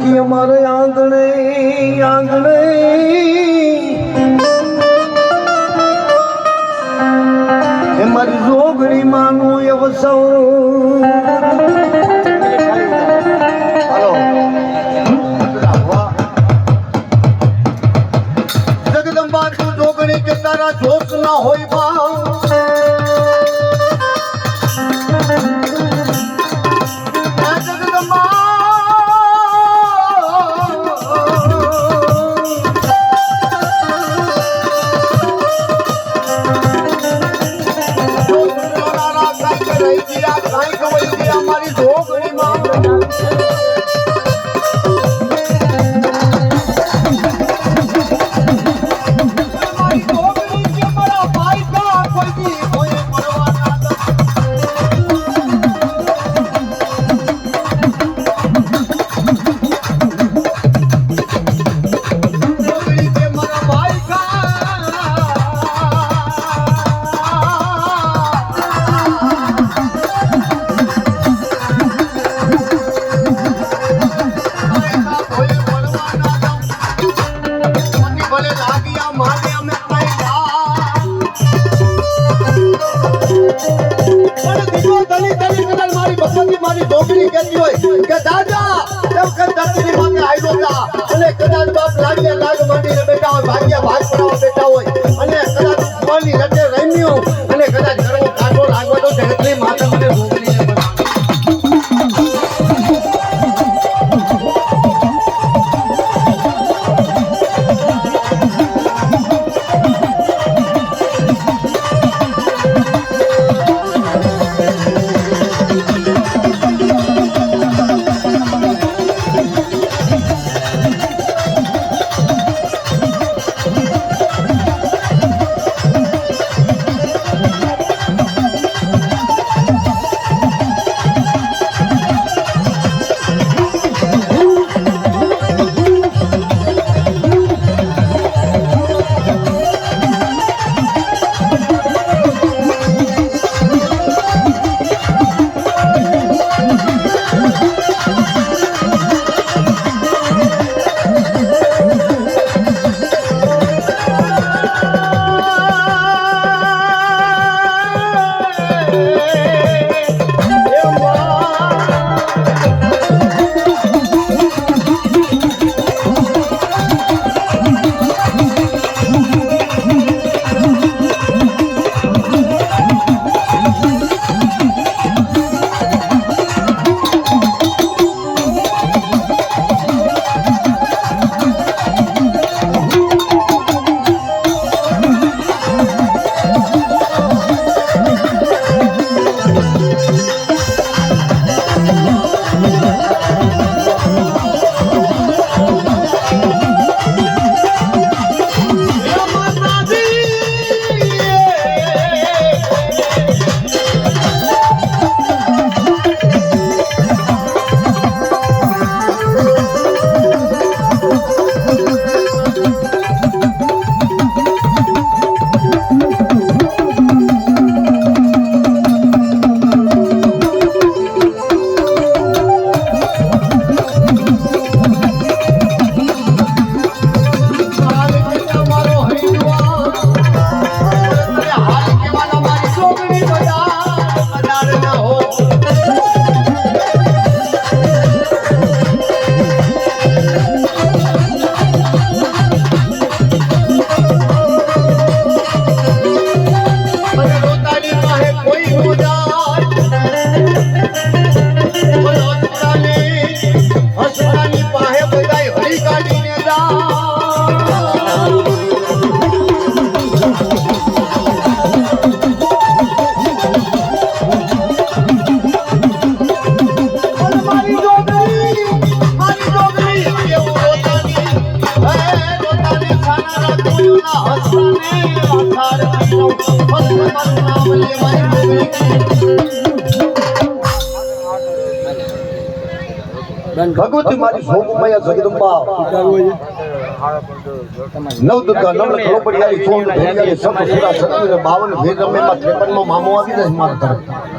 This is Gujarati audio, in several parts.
સખી અમારે આંગણે આંગણે એ મારી જોગણી માનું અવસર જગદંબા તું જોગણી કે તારા જોશ ના હોય બા મારી જોગણી માં મારી ડોકરી કહેતી હોય કે દાદા તેમ કે ધરતીની માથે આયલો તા અને કદાચ બાપ લાગ્યા લાગ માંડીને બેઠા હોય ભાગ્યા ભાગ પડાવવા બેઠા હોય અને કદાચ ઉપરની રટે રમ્યો અને કદાચ ઘરનો કાઢો લાગવા તો ધરતી માથે મને ડોકરીને ભગવતી મારી શોકમય જગદંબા નવદુર્ગા નવલ ખોપડિયાળી સોન ભેડિયાળી સબ સુરા સત્યુર 52 ભેદ રમેમાં 53 માં મામો આવી જાય મારા તરફ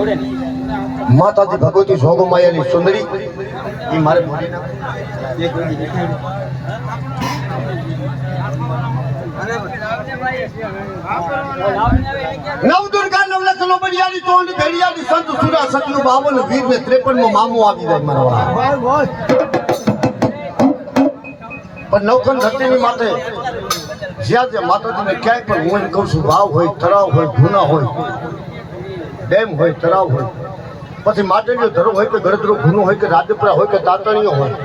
માતાજી ભગવતી જોગમાયાની સુંદરી એ મારે નવદુર્ગા નવલખ લોબડિયાની તોંડ ભેડિયાની સંત સુરા સતનું 52 વીર ને 53 માં મામો આવી જાય મારવા પણ નવખંડ ધરતીની માથે જ્યાં જ્યાં માતાજીને ક્યાંય પણ હું કહું છું વાવ હોય તળાવ હોય ગુના હોય ડેમ હોય તળાવ હોય પછી માટેલીઓ ધરો હોય કે ગરદરો ગુનો હોય કે રાજપરા હોય કે તાતણીઓ હોય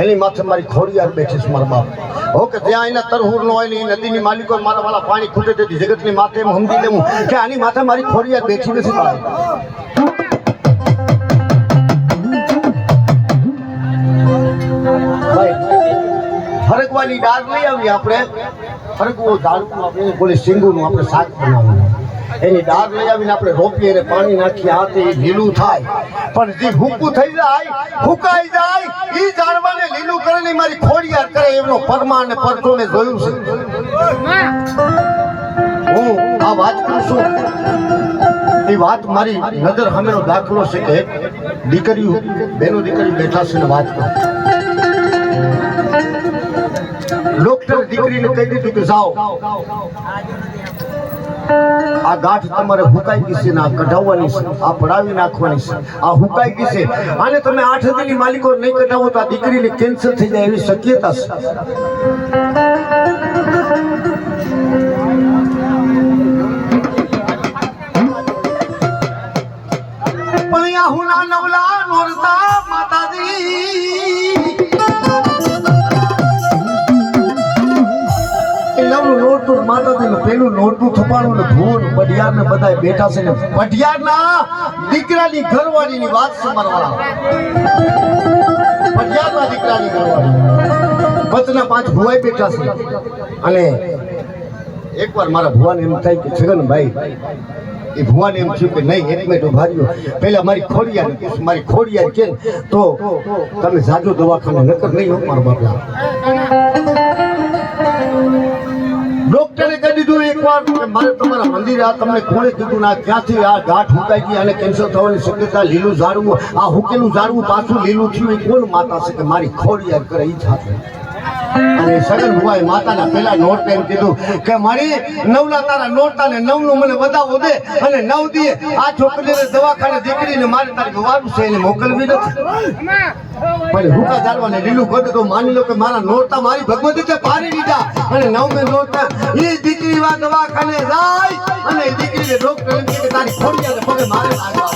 એની માથે મારી ખોડિયાર બેઠી છે મારા બાપ હો કે જ્યાં એના તરહુર નો હોય ને એ નદીની માલિકો મારા વાળા પાણી ખૂટે તેથી જગતની માથે એમ સમજી લેવું કે આની માથે મારી ખોડિયાર બેઠી નથી ભાઈ ફરકવાની દાળ લઈ આવી આપણે ફરકવું દાળનું આપણે બોલે સિંગુનું આપણે શાક બનાવવાનું એની દાળ લઈ આવીને આપણે રોપીએ અને પાણી નાખીએ આ તે લીલું થાય પણ જે ભૂકું થઈ જાય ફૂકાઈ જાય એ ઝાડવાને લીલું કરીને મારી ખોડિયાર કરે એમનો પરમા અને પરચો મેં જોયું છે હું આ વાત કરું છું એ વાત મારી નજર સામેનો દાખલો છે કે દીકરીઓ બેનો દીકરી બેઠા છે ને વાત કરું ડોક્ટર દીકરીને કહી દીધું કે જાઓ આ ગાંઠ તમારે હુકાઈ ગઈ છે ને આ કઢાવવાની છે આ પડાવી નાખવાની છે આ હુકાઈ ગઈ છે અને તમે 8 દિનની માલિકો નહીં કઢાવો તો આ દીકરીને કેન્સર થઈ જાય એવી શક્યતા છે પણ આ હુના નવલા નોરતા માતાજી માતાજીનું પેલું નોટનું થપાણું ને ભૂન પઢિયાર ને બધા બેઠા છે ને પઢિયારના દીકરાની ઘરવાળીની વાત સમરવાળા પઢિયારના દીકરાની ઘરવાળી પતના 5 ભુવાઈ બેઠા છે અને એકવાર મારા ભુવાને એમ થાય કે છગનભાઈ એ ભુવાને એમ થયું કે નહીં એક મિનિટ ઉભા રહ્યો પહેલા મારી ખોડિયાર કે તો તમે જાજો દવાખાને નકર નહીં હો મારા બાપલા ડોક્ટરે કહી દીધું એકવાર મારે તમારા મંદિરે આ તમને કોણે કીધું ના ક્યાંથી આ ગાંઠ હુકાઈ ગઈ અને કેન્સર થવાની શક્યતા લીલું ઝાડવું આ હુકેલું ઝાડવું પાછું લીલું થયું એ કોણ માતા છે કે મારી ખોડિયાર કરે ઈ થાશે અને સગન ભુવાએ માતાના પેલા નોટ એમ કીધું કે મારી નવલા તારા નોટતા ને 9 નું મને વધાવો દે અને 9 દીએ આ છોકરીને દવાખાને દીકરીને મારે તારી ગવાનું છે એને મોકલવી નથી પણ હુકા ઝાડવાને લીલું કરી તો માની લો કે મારા નોટતા મારી ભગવતી તે પારી દીધા અને 9મે નોટતા એ દીકરી વા દવાખાને જાય અને એ દીકરીને ડોક્ટર એમ કે તારી ખોડિયાને પગે મારે લાગવા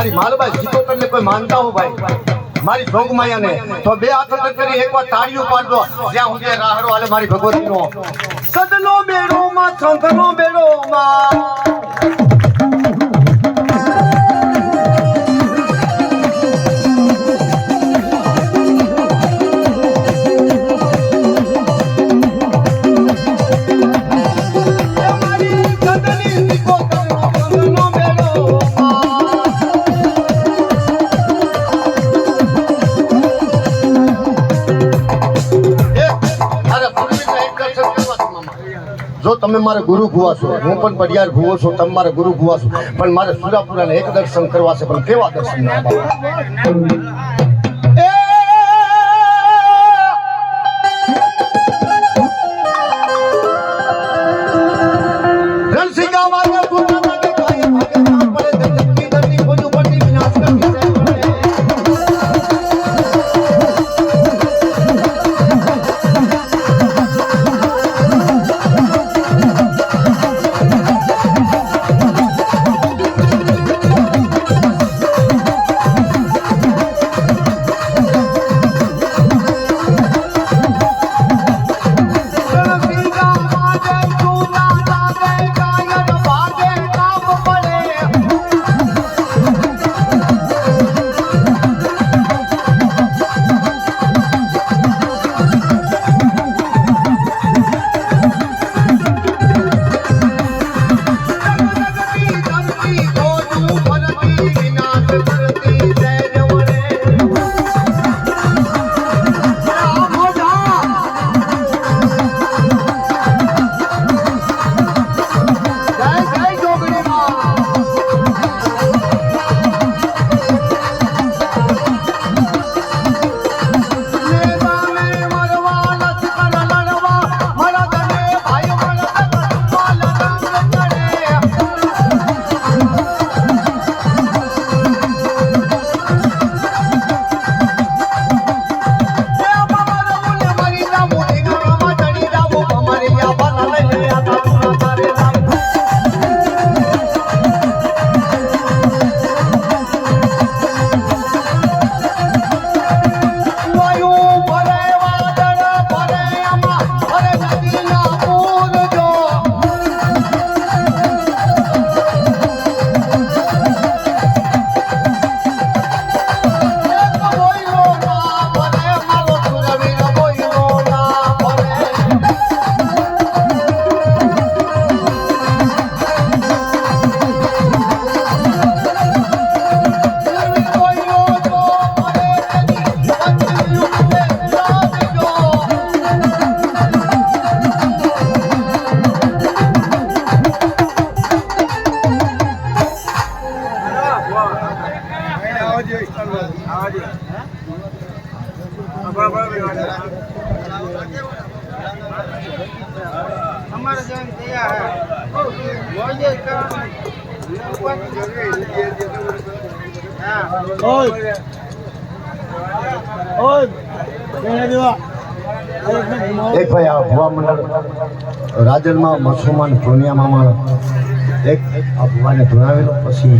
મારી માલબાઈ જીતોતરને કોઈ માનતા હો ભાઈ મારી જોગમાયાને તો બે હાથ કરી એકવાર તાળીઓ પાડજો જ્યાં હું જે રાહડો હાલે મારી ભગવતીનો સદનો બેડો માં સંતનો બેડો માં જો તમે મારા ગુરુ ભુવા છો હું પણ પડિયાર ભુવો છું તમે મારા ગુરુ ભુવા છો પણ મારે સુરાપુરાને એક દર્શન કરવા છે પણ કેવા દર્શન हमारे जन तैयार है मौजे का ओए ओए कहने दो एक भाई आ भुवा मंडल રાજન માં મુસલમાન પુણ્યા માં એક આ ભુવાને ભણાવેલો પછી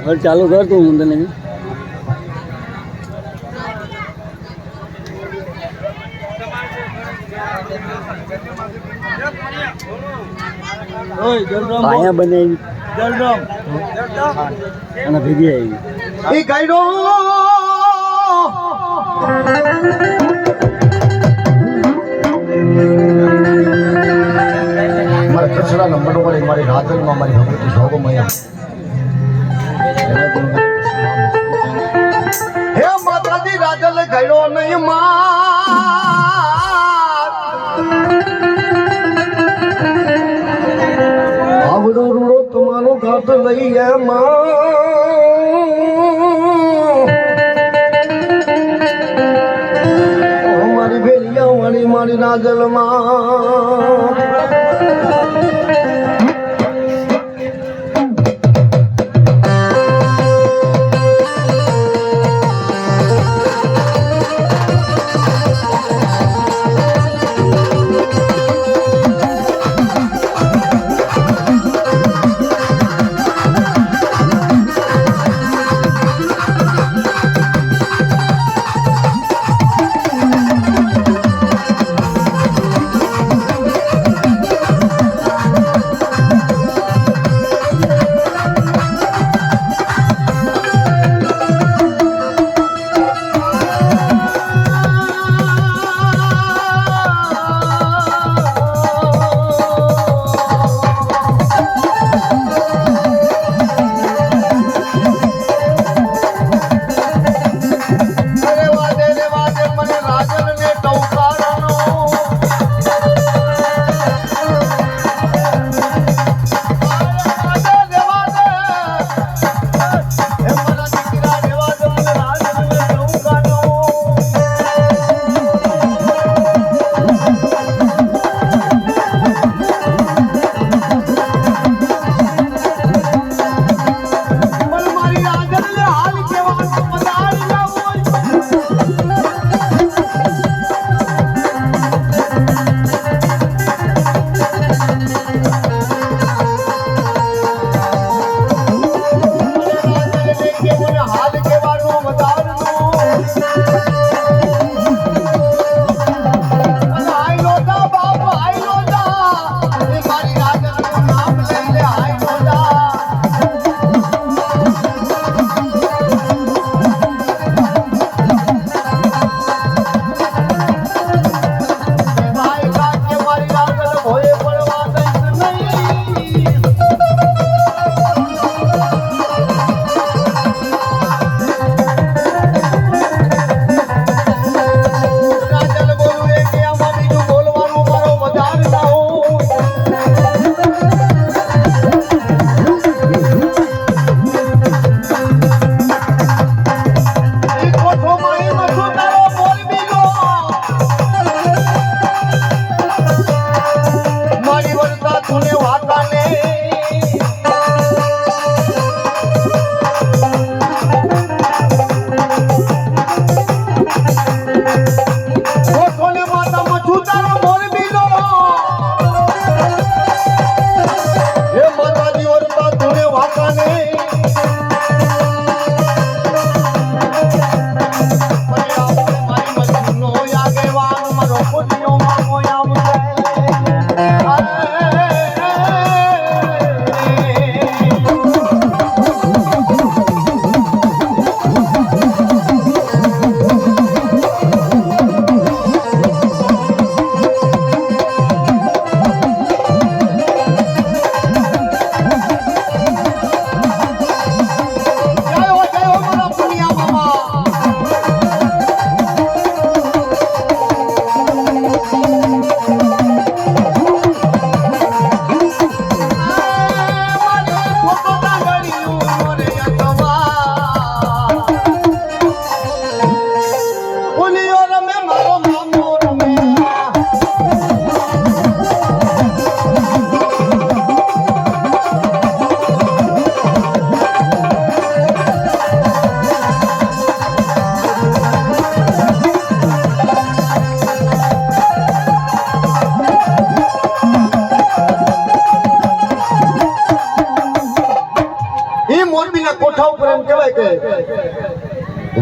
घर चालू कर तू मुंडे नहीं ओए जलराम आया बने जलराम ana भेजी आई એ ગાઈડો મારા કચરા નંબર પર મારી રાજનમાં મારી ભગવતી જોગમૈયા હે માતાજી રાજલ ગયો નહીં આવડો રૂડો તમારો ઘાટ લઈ મારી ભેલિયા વાળી મારી રાજલમાં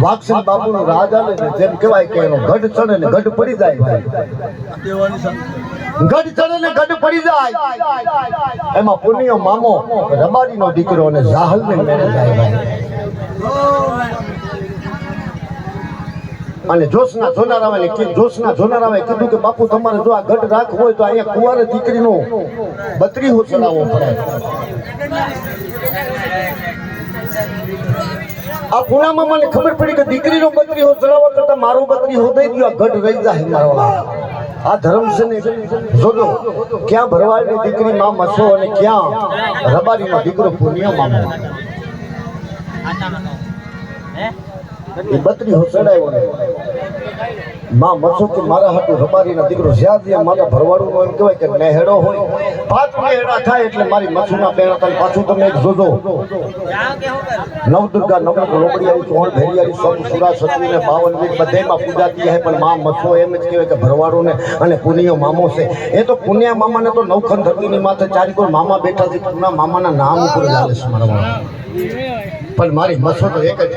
વાક્ષણ બાપુનું રાજ આવે ને જેમ કહેવાય કે એનો ગઢ ચડે ને ગઢ પડી જાય ભાઈ. ગઢ ચડે ને ગઢ પડી જાય. એમાં પુનિયો મામો રબારીનો દીકરો અને જાહલ ને મેળે જાય ભાઈ. અને જોશના જોનારાવે કીધું કે બાપુ તમારે જો આ ગઢ રાખવો હોય તો અહીંયા કુંવાર દીકરીનું બત્રીહો ચડાવવો પડે. આ પુનામાં મને ખબર પડી કે દીકરીનો બત્રીહો ચડાવવા કરતા મારો બત્રીહો દઈ દો, આ ગઢ રહી જાય મારો. આ ધર્મ છે ને જોજો, ક્યાં ભરવાડની દીકરી માં મસો અને ક્યાં રબારીનો દીકરો પુનિયો મામો. એ બત્રીહો ચડાવ્યો ને માં મસો કે મારા હાટુ રબારીના દીકરો જ્યાં જ્યાં મારા ભરવાડું એમ કહેવાય કે નેહડો હોય 5 નેહડા થાય એટલે મારી મસુના બેડા થાય. પાછું તમે એક જોજો, નવદુર્ગા નવરત રોબડિયાળી ચોણ ભેરિયાળી સોમ સુરા સત્રી ને 52 વીર બધેમાં પૂજાતી હે, પણ માં મસો એમ જ કહેવાય કે ભરવાડું ને અને પુનિયો મામો છે. એ તો પુનિયા મામાને તો નવખંડ ધરતીની માથે ચારીકોર મામા બેઠા છે. પુના મામાના નામ ઉપર ચાલે છે મારા. પણ મારી મસો તો એક જ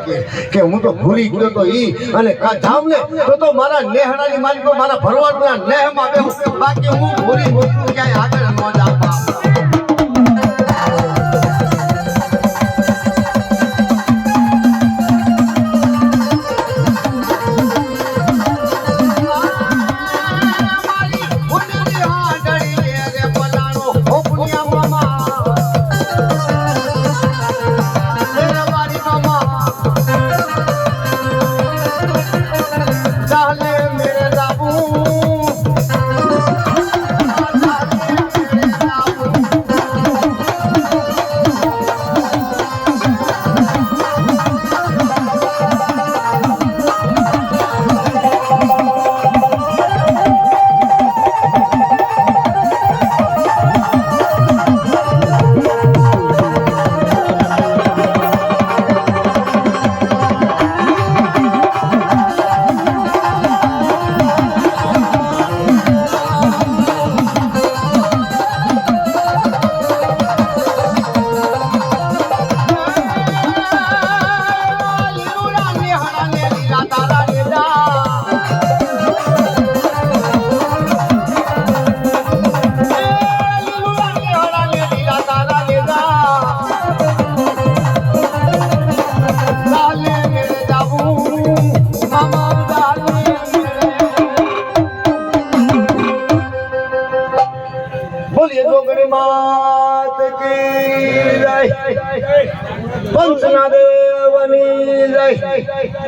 કે હું તો ભૂલી ગયો તો ઈ અને કા જામ ને તો મારા નેહડાની માલિકો મારા ભરવાડના નેહમાં બેહું, બાકી હું ભૂલી ક્યાંય આગળ ન જાઉં. બોલીએ જોગણી માત કી જય, પંચના દેવની જય.